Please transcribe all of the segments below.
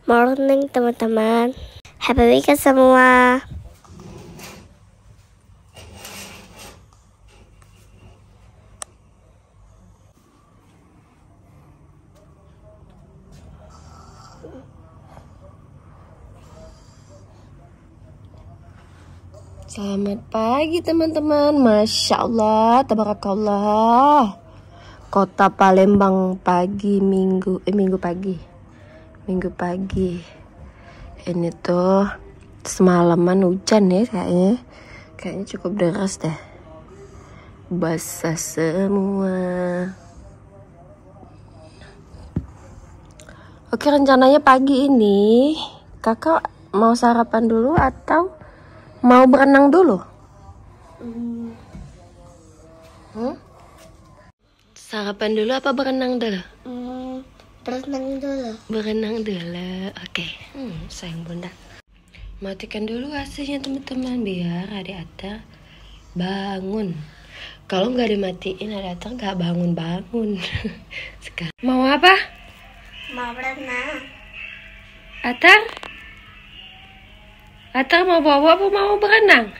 morning teman-teman. Happy weekend semua. Selamat pagi teman-teman. Masya Allah, tabarakallah. Kota Palembang pagi minggu pagi. Ini tuh semalaman hujan ya kayaknya. Kayaknya cukup deras deh. Basah semua. Oke, rencananya pagi ini kakak mau sarapan dulu atau mau berenang dulu? Sarapan dulu apa berenang dulu? Berenang dulu. Oke. Sayang bunda. Matikan dulu AC-nya teman-teman biar adik Atta bangun. Kalau nggak dimatiin adik Atta nggak bangun-bangun. Sekarang mau apa? Mau berenang. Atta mau bawa apa mau berenang?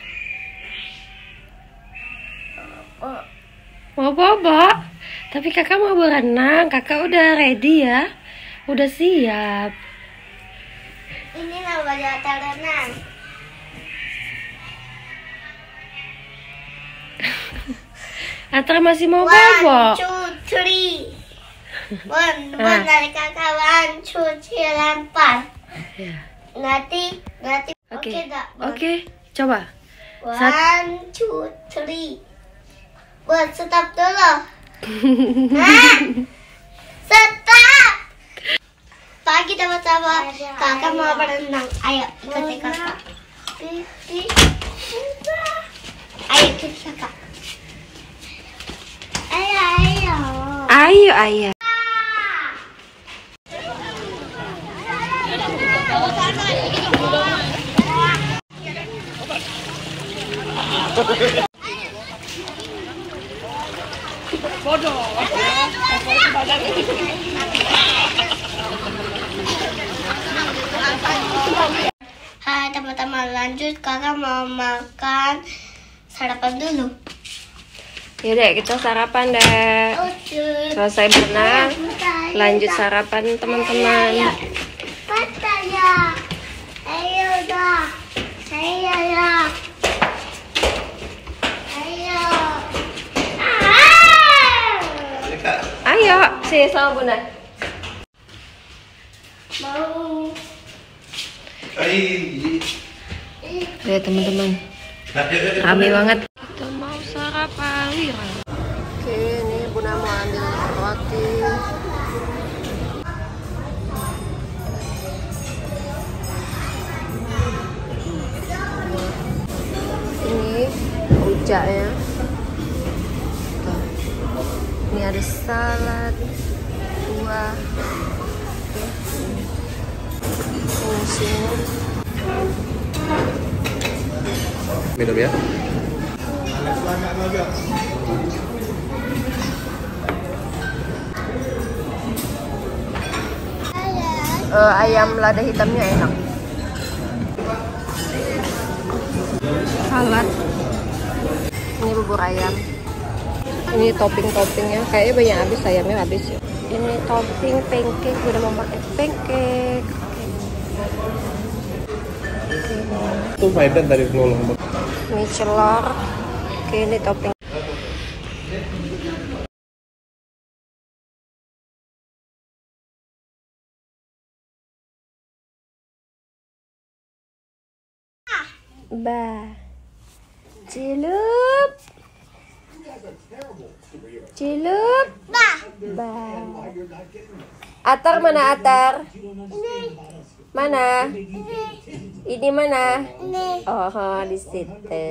Mau bobo? Tapi kakak mau berenang, kakak udah ready ya? Udah siap. Ini lah baju Atta renang. Atta masih mau bobo? 1, 2, 3. Dari kakak 1, 2, 3 lempar. Ya. Nanti. Oke. Enggak? Oke, coba. 1, 2, 3. Buat stop dulu. Stop. Pagi teman-teman. Kakak mau berenang. Ayo ikuti kakak. Ayo ikuti kakak. Ayo. Hai teman-teman, lanjut kakak mau makan sarapan dulu. Yaudah kita sarapan deh. Selesai berenang, lanjut sarapan teman-teman. Ayo dah. Ayo, sini sama bunda. Mau. Lihat teman-teman, rame banget. Kita mau sarapan. Oke, ini bunda mau ambil roti. Ini rujak ya. Ini ada salad, buah. Ini sini. Minum ya. Ayam lada hitamnya enak. Salad. Ini bubur ayam. Ini topping-toppingnya kayaknya banyak habis, ayamnya habis ya. Ini topping pancake, udah mau pakai pancake. Itu Maidan dari Lolong. Ini celor. Oke, ini topping. Bah. Cilup. Bah. Atar mana Atar? Mana? Ini mana? Oh, di situ.